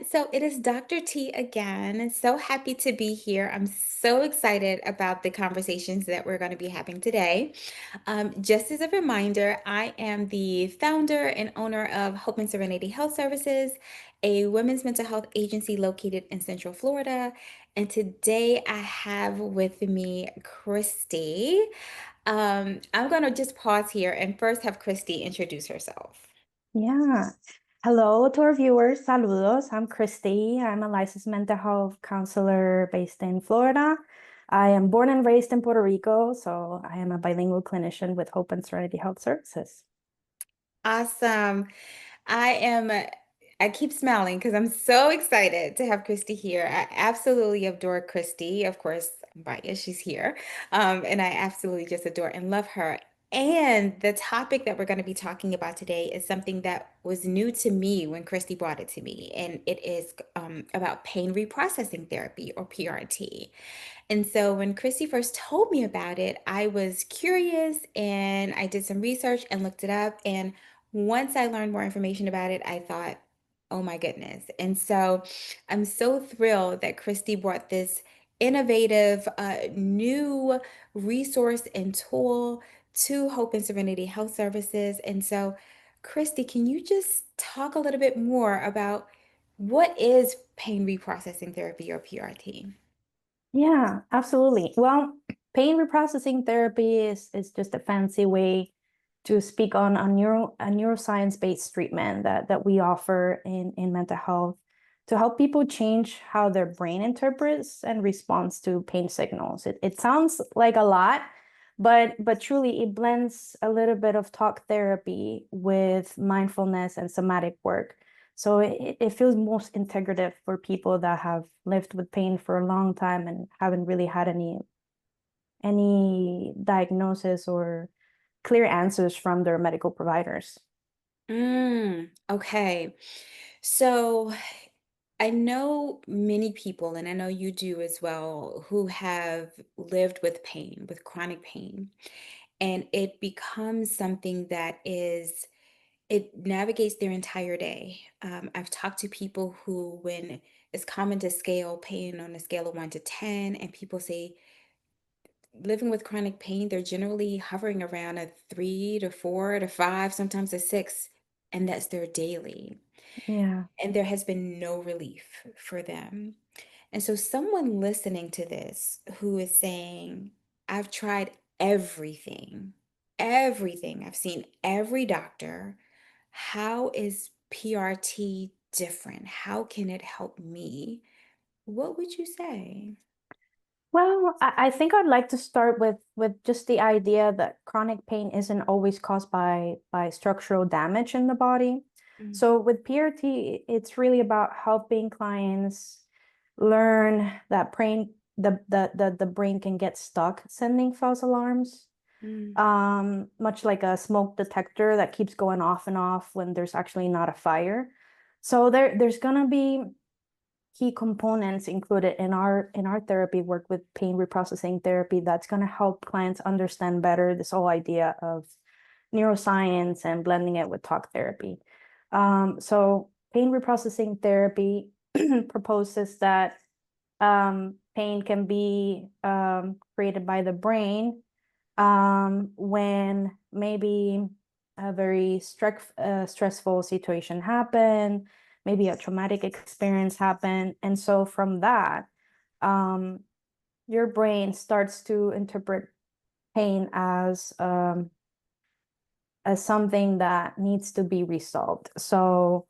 So it is Dr. T again. So happy to be here. I'm so excited about the conversations that we're going to be having today. Just as a reminder, I am the founder and owner of Hope Serenity Health Services, a women's mental health agency located in Central Florida. And today I have with me Christy. I'm going to just pause here and first have Christy introduce herself. Yeah. Hello to our viewers. Saludos. I'm Christie. I'm a licensed mental health counselor based in Florida. I am born and raised in Puerto Rico, so I am a bilingual clinician with Hope and Serenity Health Services. Awesome. I am, I keep smiling because I'm so excited to have Christy here. I absolutely adore Christy. Of course, I'm biased, she's here. And I absolutely just adore and love her. And the topic that we're going to be talking about today is something that was new to me when Christy brought it to me, and it is about pain reprocessing therapy or PRT. And so when Christy first told me about it, I was curious and I did some research and looked it up. And once I learned more information about it, I thought, oh my goodness. And so I'm so thrilled that Christy brought this innovative, new resource and tool to Hope and Serenity Health Services. And so, Christy, can you just talk a little bit more about what is pain reprocessing therapy or PRT? Yeah, absolutely. Well, pain reprocessing therapy is just a fancy way to speak on a neuroscience-based treatment that we offer in mental health to help people change how their brain interprets and responds to pain signals. It sounds like a lot, but truly it blends a little bit of talk therapy with mindfulness and somatic work. So it feels most integrative for people that have lived with pain for a long time and haven't really had any diagnosis or clear answers from their medical providers. Okay. So I know many people, and I know you do as well, who have lived with pain, with chronic pain, and it becomes something that it navigates their entire day. I've talked to people who, when it's common to scale pain on a scale of 1 to 10, and people say living with chronic pain, they're generally hovering around a 3 to 4 to 5, sometimes a 6, and that's their daily. Yeah. And there has been no relief for them. And so, someone listening to this who is saying, I've tried everything, everything, I've seen every doctor. How is PRT different? How can it help me? What would you say? Well, I think I'd like to start with just the idea that chronic pain isn't always caused by structural damage in the body. Mm, So with PRT, it's really about helping clients learn that the brain can get stuck sending false alarms, mm, much like a smoke detector that keeps going off and off when there's actually not a fire. So there's gonna be key components included in our therapy work with pain reprocessing therapy that's going to help clients understand better this whole idea of neuroscience and blending it with talk therapy. So pain reprocessing therapy proposes that pain can be created by the brain when maybe a very stressful situation happened, maybe a traumatic experience happened. And so from that, um, your brain starts to interpret pain as something that needs to be resolved. So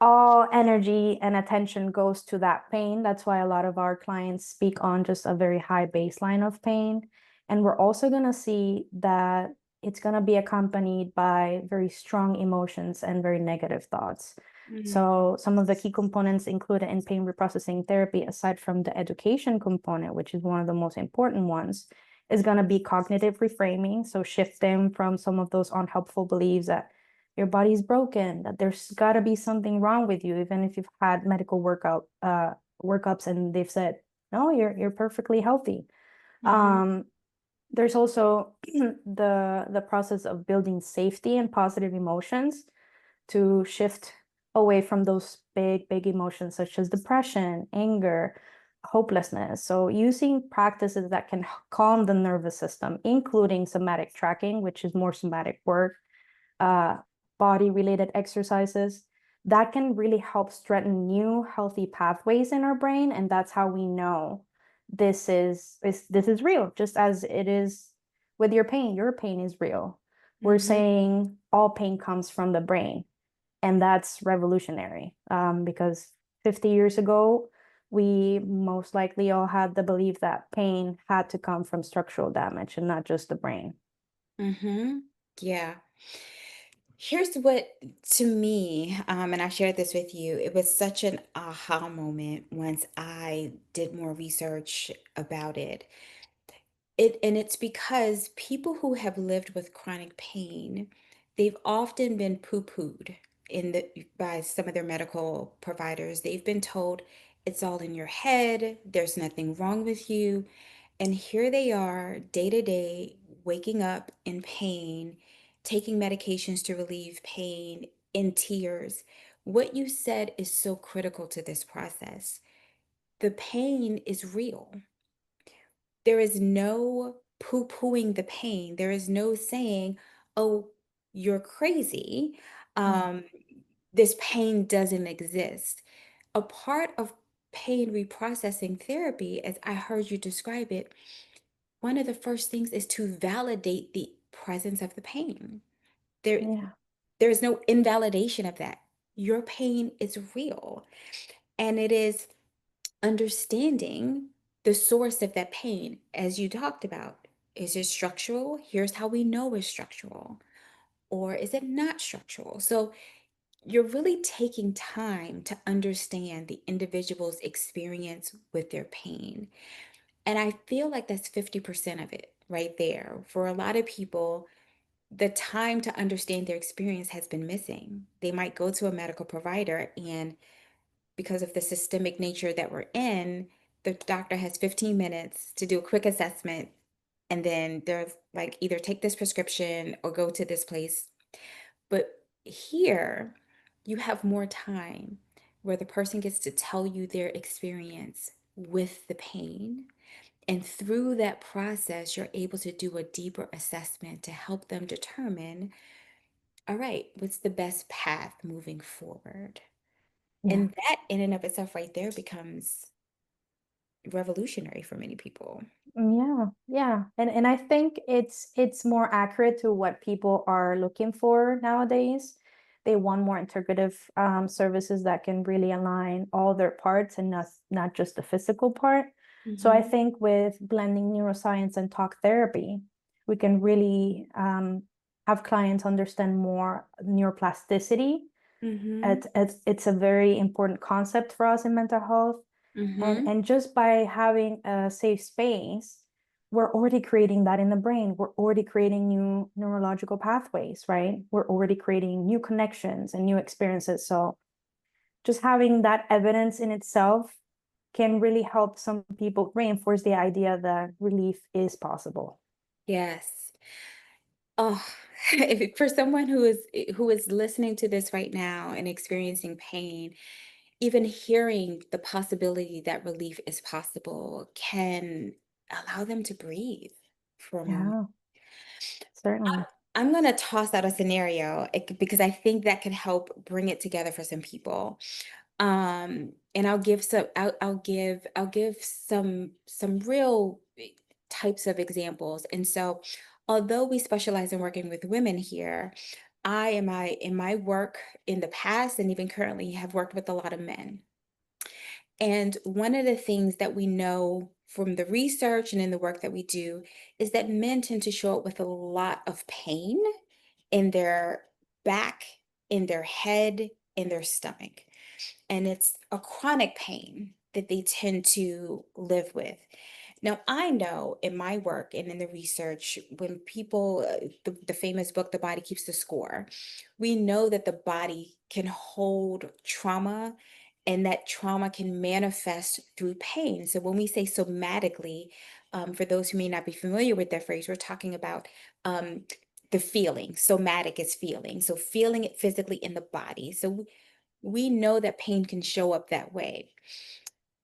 all energy and attention goes to that pain. That's why a lot of our clients speak on just a very high baseline of pain. And we're also going to see that it's going to be accompanied by very strong emotions and very negative thoughts. mm, So, some of the key components included in pain reprocessing therapy, aside from the education component, which is one of the most important ones, is going to be cognitive reframing. So, shifting from some of those unhelpful beliefs that your body's broken, that there's got to be something wrong with you, even if you've had medical workups and they've said, no, you're perfectly healthy. mhm, There's also the process of building safety and positive emotions to shift away from those big emotions such as depression, anger, hopelessness. So using practices that can calm the nervous system, including somatic tracking, which is more somatic work, uh, body related exercises, that can really help strengthen new healthy pathways in our brain. And that's how we know this is real, just as it is with your pain. Your pain is real. We're Mm-hmm. saying all pain comes from the brain, and that's revolutionary, because 50 years ago, we most likely all had the belief that pain had to come from structural damage and not just the brain. Mm-hmm. Yeah. Here's what, to me, and I shared this with you, it was such an aha moment once I did more research about it. And it's because people who have lived with chronic pain, they've often been poo-pooed by some of their medical providers. They've been told it's all in your head, there's nothing wrong with you. And here they are, day to day, waking up in pain, taking medications to relieve pain, in tears. What you said is so critical to this process. The pain is real. There is no poo-pooing the pain. There is no saying, oh, you're crazy. Yeah. Um, this pain doesn't exist. A part of pain reprocessing therapy, as I heard you describe it, one of the first things is to validate the presence of the pain. There, Yeah. there is no invalidation of that. Your pain is real. And it is understanding the source of that pain, as you talked about. Is it structural? Here's how we know it's structural. Or is it not structural? So you're really taking time to understand the individual's experience with their pain. And I feel like that's 50% of it right there. For a lot of people, the time to understand their experience has been missing. They might go to a medical provider, and because of the systemic nature that we're in, the doctor has 15 minutes to do a quick assessment. And then they're like, either take this prescription or go to this place. But here, you have more time where the person gets to tell you their experience with the pain. And through that process, you're able to do a deeper assessment to help them determine, all right, what's the best path moving forward? Yeah. And that in and of itself right there becomes revolutionary for many people. Yeah, yeah. And I think it's more accurate to what people are looking for nowadays. They want more integrative services that can really align all their parts and not just the physical part. So I Mm-hmm. think with blending neuroscience and talk therapy, we can really have clients understand more neuroplasticity. Mm-hmm. It's a very important concept for us in mental health, Mm-hmm. and just by having a safe space, we're already creating that in the brain. We're already creating new neurological pathways, right? We're already creating new connections and new experiences. So just having that evidence in itself can really help some people reinforce the idea that relief is possible. Yes. Oh, if for someone who is listening to this right now and experiencing pain, even hearing the possibility that relief is possible can allow them to breathe for a moment. Yeah, certainly. I'm going to toss out a scenario because I think that can help bring it together for some people. And I'll give some real types of examples. And so, although we specialize in working with women here, I in my work in the past and even currently have worked with a lot of men. And one of the things that we know from the research and in the work that we do is that men tend to show up with a lot of pain in their back, in their head, in their stomach. And it's a chronic pain that they tend to live with. Now, I know in my work and in the research, when people, the famous book, The Body Keeps the Score, we know that the body can hold trauma and that trauma can manifest through pain. So when we say somatically, for those who may not be familiar with that phrase, we're talking about um, the feeling. Somatic is feeling. So feeling it physically in the body. So We know that pain can show up that way.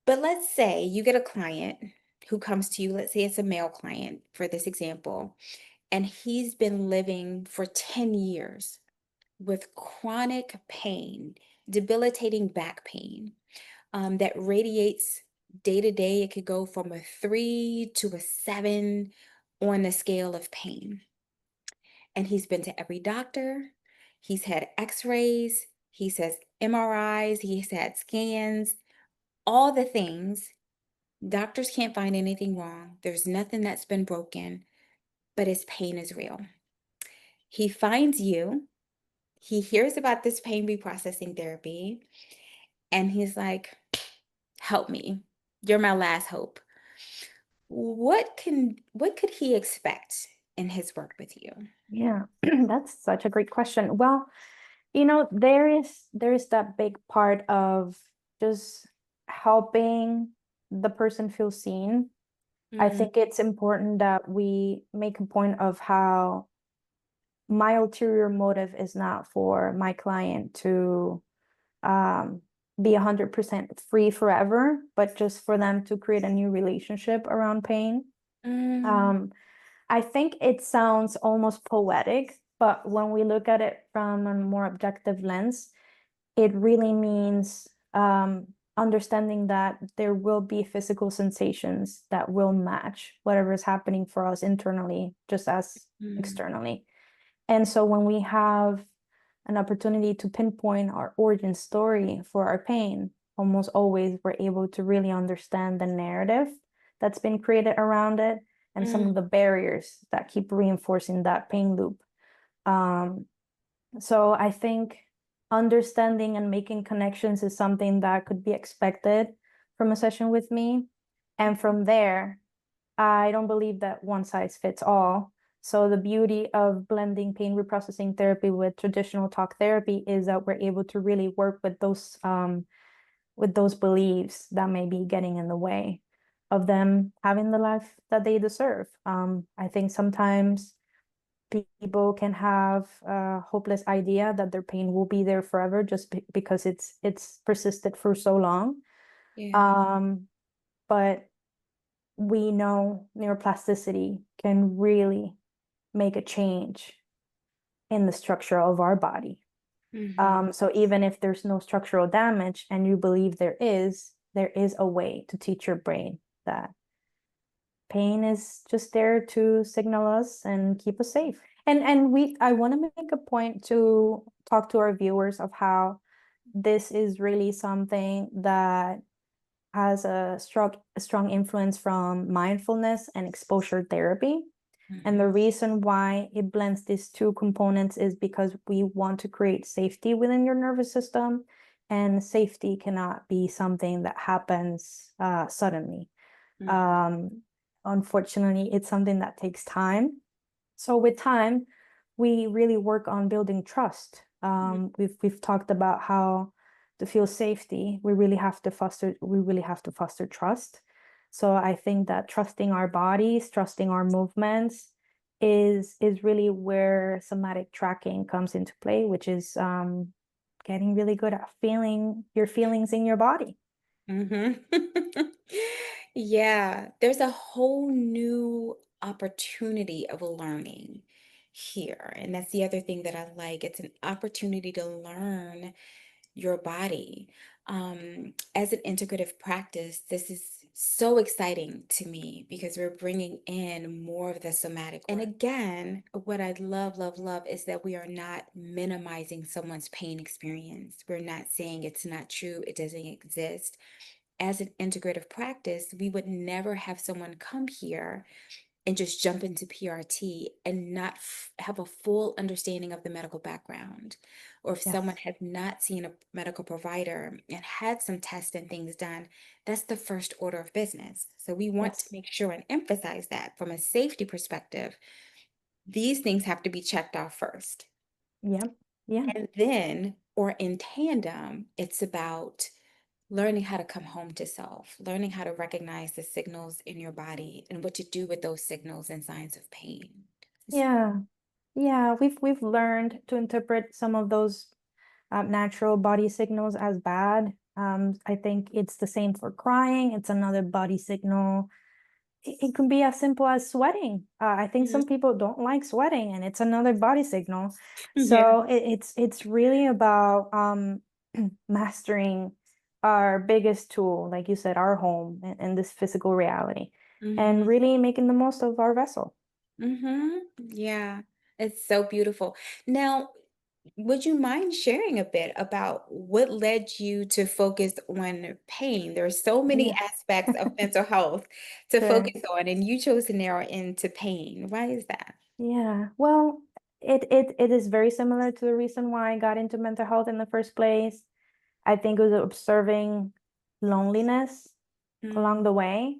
But let's say you get a client who comes to you, let's say it's a male client for this example, and he's been living for 10 years with chronic pain, debilitating back pain that radiates day to day. It could go from a 3 to a 7 on the scale of pain. And he's been to every doctor, he's had x rays, he says MRIs, he's had scans, all the things. Doctors can't find anything wrong. There's nothing that's been broken, but his pain is real. He finds you, he hears about this pain reprocessing therapy, and he's like, help me. You're my last hope. What could he expect in his work with you? Yeah, that's such a great question. Well, there is that big part of just helping the person feel seen. I Mm, think it's important that we make a point of how my ulterior motive is not for my client to um, be 100% free forever, but just for them to create a new relationship around pain. mm, Um, I think it sounds almost poetic, but when we look at it from a more objective lens, it really means understanding that there will be physical sensations that will match whatever is happening for us internally, just as mm, externally. And so when we have an opportunity to pinpoint our origin story for our pain, almost always we're able to really understand the narrative that's been created around it and some mm, of the barriers that keep reinforcing that pain loop. Um, so I think understanding and making connections is something that could be expected from a session with me. And from there, I don't believe that one size fits all. So the beauty of blending pain reprocessing therapy with traditional talk therapy is that we're able to really work with those beliefs that may be getting in the way of them having the life that they deserve. I think sometimes people can have a hopeless idea that their pain will be there forever just because it's persisted for so long. yeah. Um, but we know neuroplasticity can really make a change in the structure of our body. Hmm. So even if there's no structural damage and you believe there is a way to teach your brain that pain is just there to signal us and keep us safe. And I want to make a point to talk to our viewers of how this is really something that has a strong influence from mindfulness and exposure therapy. And the Hmm. reason why it blends these two components is because we want to create safety within your nervous system, and safety cannot be something that happens suddenly. Hmm. Um, Unfortunately, it's something that takes time. So with time, we really work on building trust. We've talked about how to feel safety, we really have to foster trust. So I think that trusting our bodies, trusting our movements is really where somatic tracking comes into play, which is getting really good at feeling your feelings in your body. Hmm. Yeah, there's a whole new opportunity of learning here. And that's the other thing that I like. It's an opportunity to learn your body. As an integrative practice, this is so exciting to me because we're bringing in more of the somatic work. And again, what I love, love, love is that we are not minimizing someone's pain experience. We're not saying it's not true, it doesn't exist. As an integrative practice, we would never have someone come here and just jump into PRT and not have a full understanding of the medical background. Or if someone Yes. has not seen a medical provider and had some tests and things done, that's the first order of business. So we want to Yes. make sure and emphasize that from a safety perspective, these things have to be checked off first. Yep. Yeah. And then, or in tandem, it's about learning how to come home to self, learning how to recognize the signals in your body and what to do with those signals and signs of pain. Yeah. Yeah, we've learned to interpret some of those natural body signals as bad. I think it's the same for crying. It's another body signal. It can be as simple as sweating. I think Mhm. some people don't like sweating, and it's another body signal. Yeah. So it's really about mastering our biggest tool, like you said, our home and this physical reality, and Hmm. really making the most of our vessel. Hmm. Yeah. It's so beautiful. Now, would you mind sharing a bit about what led you to focus on pain? There are so many Yes, aspects of mental health to sure. focus on, and you chose to narrow into pain. Why is that? Yeah. Well, it is very similar to the reason why I got into mental health in the first place. I think it was observing loneliness along Mm, the way.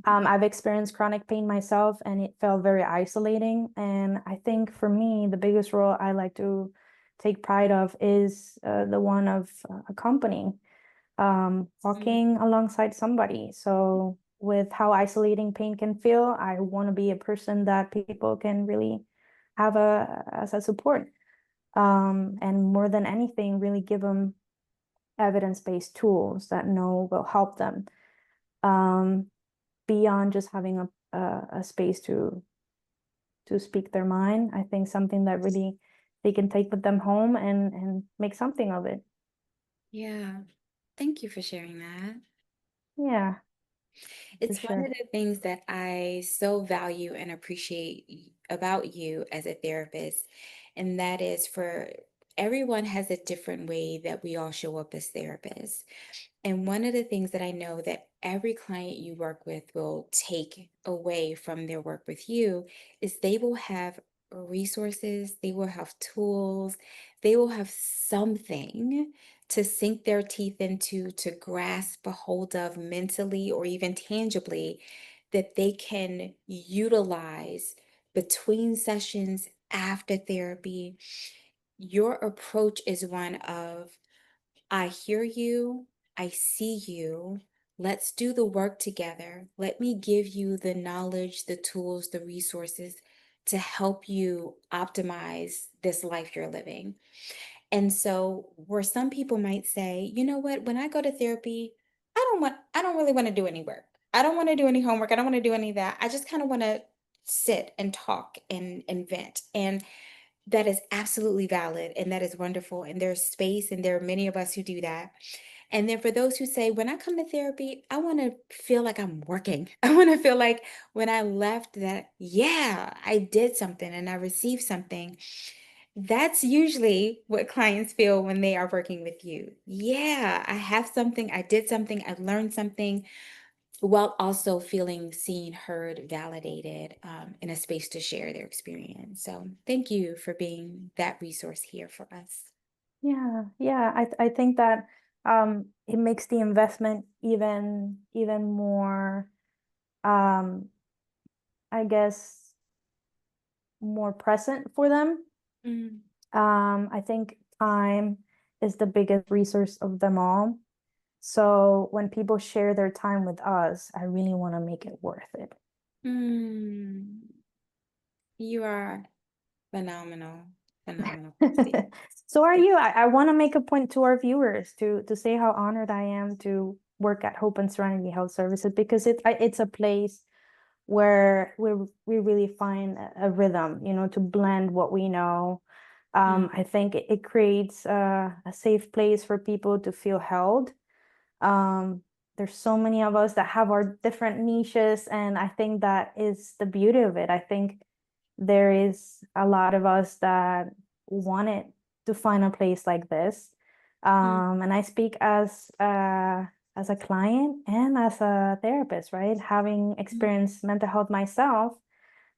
I've experienced chronic pain myself, and it felt very isolating. And I think for me, the biggest role I like to take pride of is the one of accompanying, mm, walking alongside somebody. So with how isolating pain can feel, I want to be a person that people can really have as a support. And more than anything, really give them evidence-based tools that know will help them. Um, Beyond just having a space to speak their mind. I think something that really they can take with them home and make something of it. yeah. Thank you for sharing that. Yeah, for It's one of sure. the things that I so value and appreciate about you as a therapist, and that is for everyone has a different way that we all show up as therapists. And one of the things that I know that every client you work with will take away from their work with you is they will have resources, they will have tools, they will have something to sink their teeth into, to grasp a hold of mentally or even tangibly that they can utilize between sessions after therapy. Your approach is one of I hear you. I see you. Let's do the work together. Let me give you the knowledge, the tools, the resources to help you optimize this life you're living. And so, where some people might say, you know what, when I go to therapy, I don't really want to do any work. I don't want to do any homework. I don't want to do any of that. I just kind of want to sit and talk and vent. And that is absolutely valid and that is wonderful. And there's space, and there are many of us who do that. And then for those who say, when I come to therapy, I want to feel like I'm working. I want to feel like when I left that, yeah, I did something and I received something. That's usually what clients feel when they are working with you. Yeah, I have something, I did something, I learned something, while also feeling seen, heard, validated, in a space to share their experience. So thank you for being that resource here for us. Yeah, yeah. I think that it makes the investment even more um I guess more present for them. Mm, I think time is the biggest resource of them all. So when people share their time with us, I really want to make it worth it. mm, you are phenomenal, phenomenal, Christy. So are you. I want to make a point to our viewers to say how honored I am to work at Hope and Serenity Health Services because it's a place where we really find a rhythm, to blend what we know. Mm, I think it creates a safe place for people to feel held. Um, there's so many of us that have our different niches, and I think that is the beauty of it. I think there is a lot of us that wanted to find a place like this. mm, And I speak as a client and as a therapist, right? Having mm, experienced mental health myself,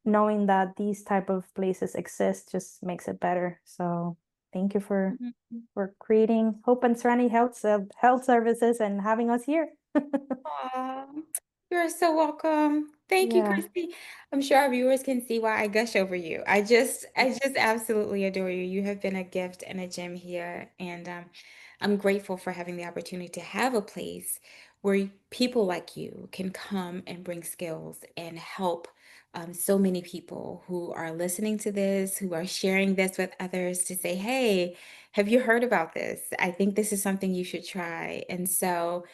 knowing that these type of places exist just makes it better. So thank you mm, mm. for creating Hope and Serenity Health Services and having us here. Aw, you're so welcome. Thank you, Yeah. Christy. I'm sure our viewers can see why I gush over you. I just absolutely adore you. You have been a gift and a gem here, and I'm grateful for having the opportunity to have a place where people like you can come and bring skills and help so many people who are listening to this, who are sharing this with others to say, hey, have you heard about this? I think this is something you should try. And so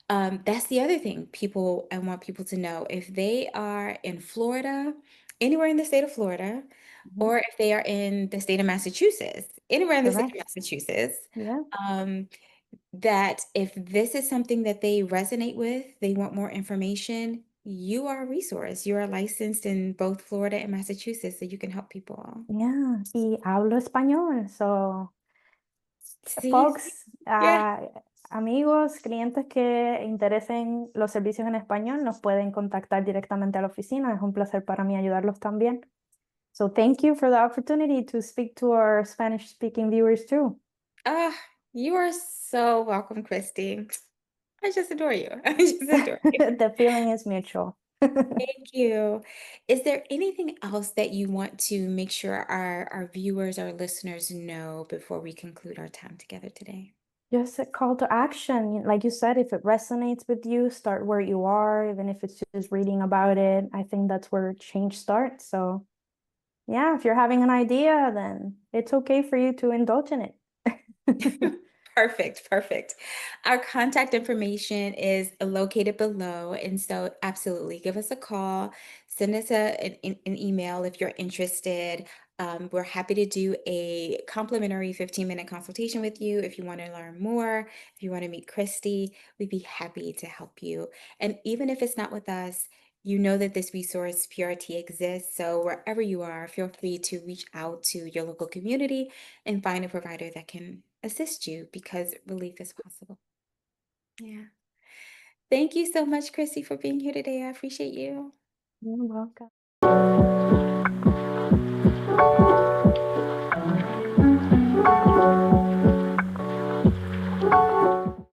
that's the other thing I want people to know if they are in Florida, anywhere in the state of Florida, Mhm. or if they are in the state of Massachusetts, anywhere in the state of Correct. Massachusetts, Yeah. um, that if this is something that they resonate with, they want more information, you are a resource. You are licensed in both Florida and Massachusetts, so you can help people. Yeah. Y hablo español. So, See? folks, Yeah. amigos, clientes que interesen los servicios en español, nos pueden contactar directamente a la oficina. Es un placer para mí ayudarlos también. So thank you for the opportunity to speak to our Spanish speaking viewers too. Ah, you are so welcome, Christy. I just adore you. I just adore you. The feeling is mutual. Thank you. Is there anything else that you want to make sure our viewers, our listeners know before we conclude our time together today? Just a call to action. Like you said, if it resonates with you, start where you are, even if it's just reading about it. I think that's where change starts. So, yeah, if you're having an idea, then it's okay for you to indulge in it. Perfect, perfect. Our contact information is located below. And so, absolutely, give us a call, send us an email if you're interested. We're happy to do a complimentary 15-minute consultation with you. If you want to learn more, if you want to meet Christy, we'd be happy to help you. And even if it's not with us, you know that this resource, PRT, exists. So, wherever you are, feel free to reach out to your local community and find a provider that can assist you because relief is possible. Yeah. Thank you so much, Chrissy, for being here today. I appreciate you. You're welcome.